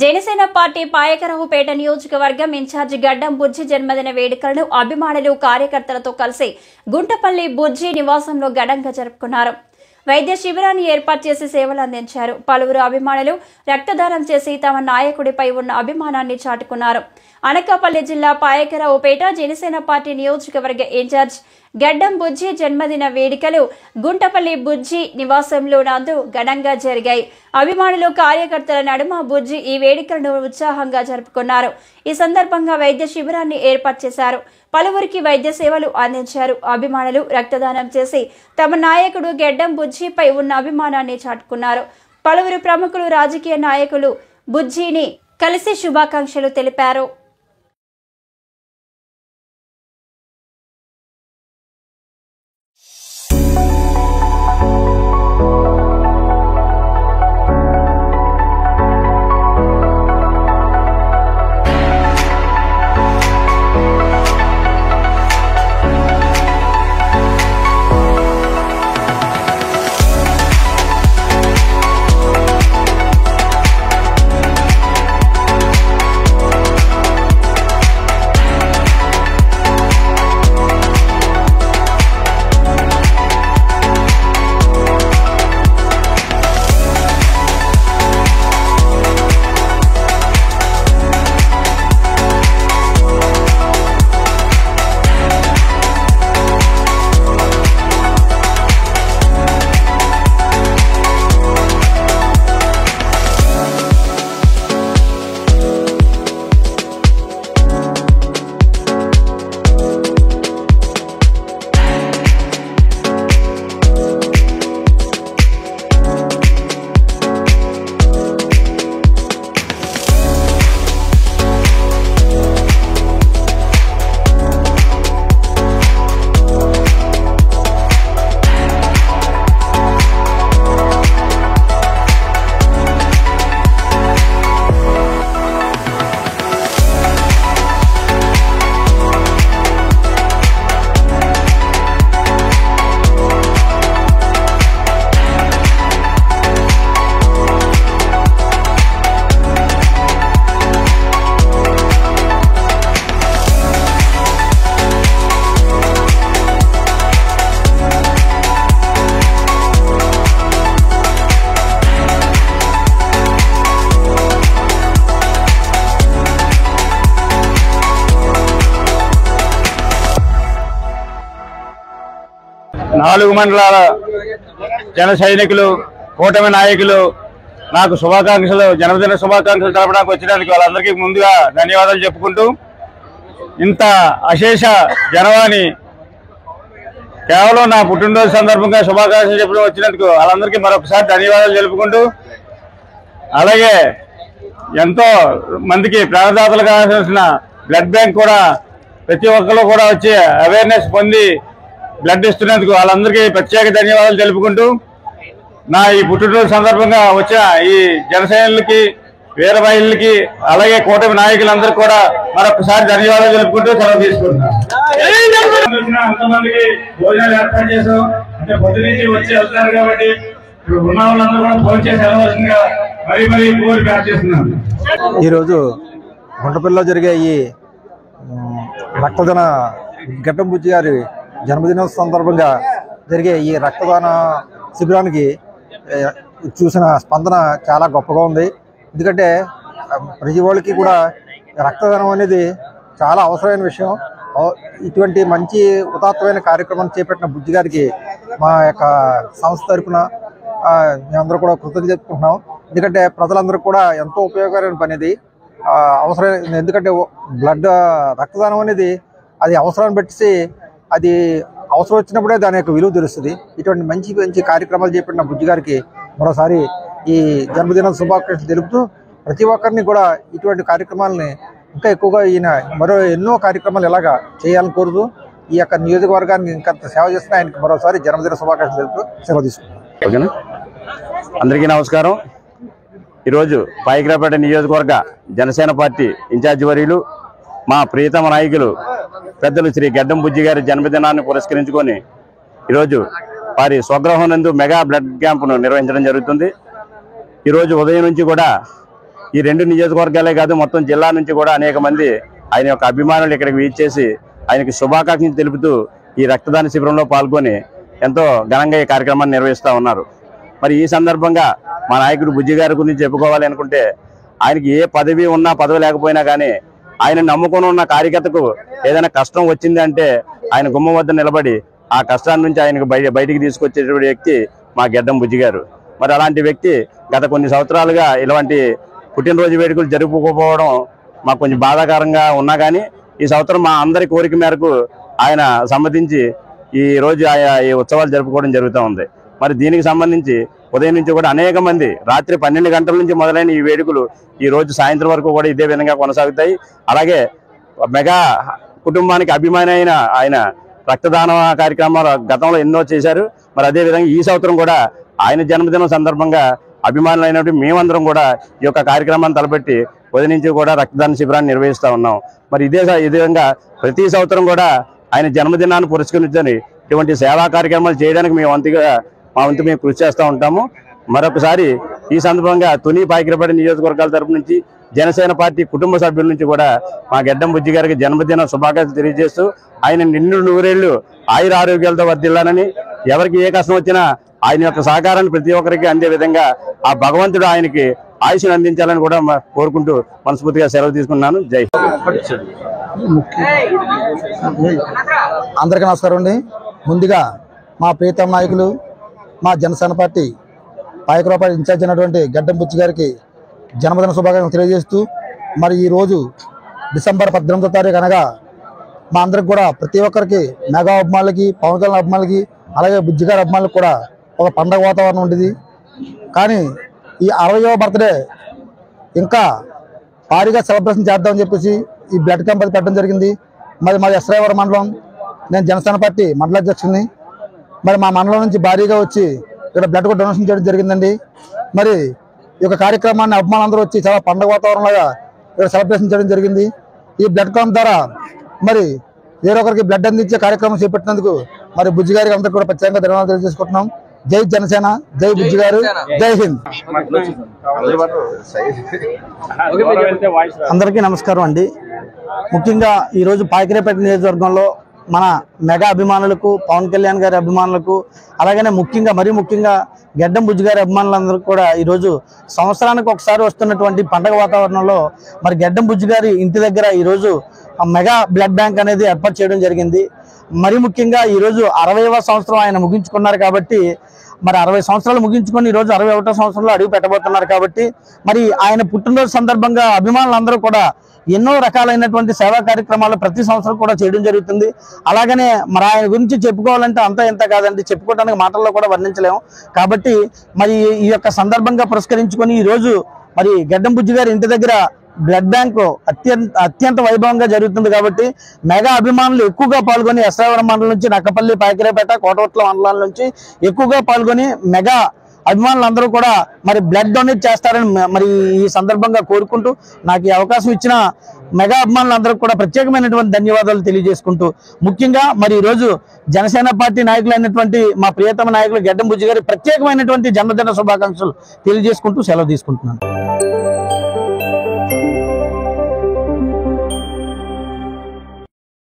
Janasena party Payakaraopeta నియోజకవర్గం incharge గడ్డం బుజ్జి జన్మదిన వేడుకలను అభిమానులు కార్యకర్తలతో కలిసి గుంటపల్లి బుజ్జి నివాసంలో ఘనంగా జరుపుకున్నారు. వైద్య శిబిరాన్ని ఏర్పాటు చేసి సేవలు అందించారు. పలువురు అభిమానులు రక్తదానం చేసి తమ నాయకుడిపై ఉన్న అభిమానాన్ని చాటుకున్నారు. అనకాపల్లి జిల్లా పాయకరావుపేట జనసేన పార్టీ నియోజకవర్గ ఇన్ఛార్జ్ గడ్డం బుజ్జి జన్మదిన వేడుకలు గుంటపల్లి బుజ్జి నివాసంలో నందు ఘనంగా జరిగాయి. అభిమానులు కార్యకర్తల నడుమ బుజ్జి ఈ వేడుకలను ఉత్సాహంగా జరుపుకున్నారు. ఈ సందర్భంగా వైద్య శిబిరాన్ని ఏర్పాటు చేశారు. పలువురికి వైద్య సేవలు అందించారు. అభిమానులు రక్తదానం చేసి తమ నాయకుడు గడ్డం బుజ్జిపై ఉన్న అభిమానాన్ని చాటుకున్నారు. పలువురు ప్రముఖులు రాజకీయ నాయకులు బుజ్జిని కలిసి శుభాకాంక్షలు తెలిపారు. నాలుగు మండలాల జన సైనికులు కూటమి నాయకులు నాకు శుభాకాంక్షలు జన్మదిన శుభాకాంక్షలు తెలపడానికి వచ్చినందుకు వాళ్ళందరికీ ముందుగా ధన్యవాదాలు చెప్పుకుంటూ, ఇంత అశేష జనవాణి కేవలం నా పుట్టినరోజు సందర్భంగా శుభాకాంక్షలు చెప్పడం వచ్చినందుకు వాళ్ళందరికీ మరొకసారి ధన్యవాదాలు తెలుపుకుంటూ, అలాగే ఎంతో మందికి ప్రాణదాతలు కావాల్సిన బ్లడ్ బ్యాంక్ కూడా ప్రతి ఒక్కరు కూడా వచ్చి అవేర్నెస్ పొంది బ్లడ్ ఇస్తున్నందుకు వాళ్ళందరికీ ప్రత్యేక ధన్యవాదాలు తెలుపుకుంటూ, నా ఈ పుట్టినరోజు సందర్భంగా వచ్చిన ఈ జనసేనలకి వీరమహిళలకి అలాగే కూటమి నాయకులందరికీ కూడా మరొకసారి ధన్యవాదాలు తెలుపుకుంటూ సెలవు తీసుకుంటున్నాను. అంతమందికి భోజనాలు ఏర్పాటు చేసాం. అంటే పొద్దు నుంచి వచ్చి వెళ్తున్నారు కాబట్టి ఇప్పుడు ఉన్న వాళ్ళందరూ కూడా ఫోన్ చేసి వెళ్ళవలసిందిగా మరీ కోరి ప్రార్థిస్తున్నాను. ఈరోజు గుంటపల్లిలో జరిగే ఈ రక్తదాన గడ్డం బుజ్జి గారి జన్మదినోత్సవం సందర్భంగా జరిగే ఈ రక్తదాన శిబిరానికి చూసిన స్పందన చాలా గొప్పగా ఉంది. ఎందుకంటే ప్రతి వాళ్ళకి కూడా రక్తదానం అనేది చాలా అవసరమైన విషయం. ఇటువంటి మంచి ఉదాత్తమైన కార్యక్రమాన్ని చేపట్టిన బుజ్జి గారికి మా యొక్క సంస్థ తరఫున మేమందరూ కూడా కృతజ్ఞతలు చెప్పుకుంటున్నాం. ఎందుకంటే ప్రజలందరూ కూడా ఎంతో ఉపయోగకరమైన పని ఇది, అవసరమైన. ఎందుకంటే బ్లడ్ రక్తదానం అనేది అది అవసరాన్ని బట్టి అది అవసరం వచ్చినప్పుడే దాని యొక్క విలువ తెలుస్తుంది. ఇటువంటి మంచి మంచి కార్యక్రమాలు చేపట్టిన బుజ్జి గారికి మరోసారి ఈ జన్మదిన శుభాకాంక్షలు తెలుపుతూ, ప్రతి ఒక్కరిని కూడా ఇటువంటి కార్యక్రమాలని ఇంకా ఎక్కువగా ఈయన మరో ఎన్నో కార్యక్రమాలు ఇలాగా చేయాలని కోరుతూ ఈ యొక్క నియోజకవర్గానికి ఇంకా సేవ చేస్తున్న ఆయనకి మరోసారి జన్మదిన శుభాకాంక్షలు తెలుపుతూ సెలవు తీసుకుంటున్నాం. ఓకేనా? అందరికీ నమస్కారం. ఈరోజు పాయకరావుపేట నియోజకవర్గ జనసేన పార్టీ ఇన్ఛార్జి వర్యులు మా ప్రియతమ నాయకులు పెద్దలు శ్రీ గడ్డం బుజ్జి గారి జన్మదినాన్ని పురస్కరించుకొని ఈరోజు వారి స్వగృహం నందు మెగా బ్లడ్ క్యాంపును నిర్వహించడం జరుగుతుంది. ఈరోజు ఉదయం నుంచి కూడా ఈ 2 నియోజకవర్గాలే కాదు మొత్తం జిల్లా నుంచి కూడా అనేక మంది ఆయన యొక్క అభిమానులు ఇక్కడికి వీచేసి ఆయనకి శుభాకాంక్షలు తెలుపుతూ ఈ రక్తదాన శిబిరంలో పాల్గొని ఎంతో ఘనంగా ఈ కార్యక్రమాన్ని నిర్వహిస్తూ ఉన్నారు. మరి ఈ సందర్భంగా మా నాయకుడు బుజ్జి గారి గురించి చెప్పుకోవాలి అనుకుంటే ఆయనకి ఏ పదవి ఉన్నా పదవి లేకపోయినా కానీ ఆయన నమ్ముకొని ఉన్న కార్యకర్తకు ఏదైనా కష్టం వచ్చింది అంటే ఆయన గుమ్మం వద్ద నిలబడి ఆ కష్టాన్ని నుంచి ఆయనకు బయటికి తీసుకొచ్చేటువంటి వ్యక్తి మా గెడ్డం బుజ్జి గారు. మరి అలాంటి వ్యక్తి గత కొన్ని సంవత్సరాలుగా ఇలాంటి పుట్టినరోజు వేడుకలు జరుపుకోకపోవడం మాకు కొంచెం బాధాకరంగా ఉన్నా కానీ ఈ సంవత్సరం మా అందరి కోరిక మేరకు ఆయన సమ్మతించి ఈ రోజు ఈ ఉత్సవాలు జరుపుకోవడం జరుగుతూ ఉంది. మరి దీనికి సంబంధించి ఉదయం నుంచి కూడా అనేక మంది రాత్రి 12 గంటల నుంచి మొదలైన ఈ వేడుకలు ఈ రోజు సాయంత్రం వరకు కూడా ఇదే విధంగా కొనసాగుతాయి. అలాగే మెగా కుటుంబానికి అభిమాని అయిన ఆయన రక్తదాన కార్యక్రమాలు గతంలో ఎన్నో చేశారు. మరి అదేవిధంగా ఈ సంవత్సరం కూడా ఆయన జన్మదినం సందర్భంగా అభిమానులైనటువంటి మేమందరం కూడా ఈ యొక్క కార్యక్రమాన్ని తలపెట్టి ఉదయం నుంచి కూడా రక్తదాన శిబిరాన్ని నిర్వహిస్తూ ఉన్నాం. మరి ఇదే విధంగా ప్రతి సంవత్సరం కూడా ఆయన జన్మదినాన్ని పురస్కరించుకొని ఇటువంటి సేవా కార్యక్రమాలు చేయడానికి మా వంతు మేము కృషి చేస్తూ ఉంటాము. మరొకసారి ఈ సందర్భంగా తుని పాకిరపేట నియోజకవర్గాల తరపు నుంచి జనసేన పార్టీ కుటుంబ సభ్యుల నుంచి కూడా మా గెడ్డం బుజ్జి గారికి జన్మదిన శుభాకాంక్షలు తెలియజేస్తూ ఆయన నిండు 100 ఏళ్లు ఆయుర ఆరోగ్యాలతో వర్ధిల్లాలని, ఎవరికి ఏ కష్టం వచ్చినా ఆయన యొక్క సహకారాన్ని ప్రతి ఒక్కరికి అందే విధంగా ఆ భగవంతుడు ఆయనకి ఆయుష్ను అందించాలని కూడా కోరుకుంటూ మనస్ఫూర్తిగా సెలవు తీసుకున్నాను. జై అందరికీ నమస్కారం అండి. ముందుగా మా ప్రీతం నాయకులు మా జనసేన పార్టీ పాయకరావుపేట ఇన్ఛార్జ్ అయినటువంటి గెడ్డం బుజ్జి గారికి జన్మదిన శుభాకాంక్షలు తెలియజేస్తూ, మరి ఈరోజు డిసెంబర్ 18వ తారీఖు అనగా మా అందరికి కూడా ప్రతి ఒక్కరికి మెగా అభిమానులకి, పవన్ కళ్యాణ్ అభిమానులకి, అలాగే బుజ్జి గారి అభిమానులకు కూడా ఒక పండగ వాతావరణం ఉండేది. కానీ ఈ 60వ బర్త్డే ఇంకా భారీగా సెలబ్రేషన్ చేద్దామని చెప్పేసి ఈ బ్లడ్ క్యాంప్ అది పెట్టడం జరిగింది. మరి మాది ఎస్రాయవరం మండలం, నేను జనసేన పార్టీ మండలాధ్యక్షుడిని. మరి మా మండలం నుంచి భారీగా వచ్చి ఇక్కడ బ్లడ్ కూడా డొనేషన్ చేయడం జరిగిందండి. మరి ఈ యొక్క కార్యక్రమాన్ని అభిమానులందరూ వచ్చి చాలా పండుగ వాతావరణంగా ఇక్కడ సెలబ్రేషన్ చేయడం జరిగింది. ఈ బ్లడ్ క్యాంప్ ద్వారా మరి వేరొకరికి బ్లడ్ అందించే కార్యక్రమం చేపట్టినందుకు మరి బుజ్జి గారికి అందరికీ కూడా ప్రత్యేకంగా ధన్యవాదాలు తెలియజేసుకుంటున్నాం. జై జనసేన, జై బుజ్జి గారు, జై హింద్. అందరికీ నమస్కారం అండి. ముఖ్యంగా ఈరోజు పాకిరేపేట నియోజకవర్గంలో మన మెగా అభిమానులకు, పవన్ కళ్యాణ్ గారి అభిమానులకు, అలాగనే మరీ ముఖ్యంగా గెడ్డం బుజ్జి గారి అభిమానులందరూ కూడా ఈరోజు సంవత్సరానికి ఒకసారి వస్తున్నటువంటి పండగ వాతావరణంలో మరి గెడ్డం బుజ్జి గారి ఇంటి దగ్గర ఈరోజు మెగా బ్లడ్ బ్యాంక్ అనేది ఏర్పాటు చేయడం జరిగింది. మరి ముఖ్యంగా ఈరోజు 60వ సంవత్సరం ఆయన ముగించుకున్నారు కాబట్టి, మరి 60 సంవత్సరాలు ముగించుకొని ఈరోజు 61వ సంవత్సరంలో అడుగు పెట్టబోతున్నారు కాబట్టి, మరి ఆయన పుట్టినరోజు సందర్భంగా అభిమానులందరూ కూడా ఎన్నో రకాలైనటువంటి సేవా కార్యక్రమాలు ప్రతి సంవత్సరం కూడా చేయడం జరుగుతుంది. అలాగనే మరి ఆయన గురించి చెప్పుకోవాలంటే అంత ఇంత కాదండి, చెప్పుకోవడానికి మాటల్లో కూడా వర్ణించలేము. కాబట్టి మరి ఈ యొక్క సందర్భంగా పురస్కరించుకొని ఈరోజు మరి గెడ్డం బుజ్జి గారి ఇంటి దగ్గర బ్లడ్ బ్యాంకు అత్యంత వైభవంగా జరుగుతుంది. కాబట్టి మెగా అభిమానులు ఎక్కువగా పాల్గొని ఎస్రావరం మండలం నుంచి నక్కపల్లి, పాకిరేపేట, కోటవట్ల మండలాల నుంచి ఎక్కువగా పాల్గొని మెగా అభిమానులందరూ కూడా మరి బ్లడ్ డొనేట్ చేస్తారని మరి ఈ సందర్భంగా కోరుకుంటూ, నాకు ఈ అవకాశం ఇచ్చిన మెగా అభిమానులందరూ కూడా ప్రత్యేకమైనటువంటి ధన్యవాదాలు తెలియజేసుకుంటూ, ముఖ్యంగా మరి ఈరోజు జనసేన పార్టీ నాయకులైనటువంటి మా ప్రియతమ నాయకులు గెడ్డం బుజ్జి గారి ప్రత్యేకమైనటువంటి జన్మదిన శుభాకాంక్షలు తెలియజేసుకుంటూ సెలవు తీసుకుంటున్నాను.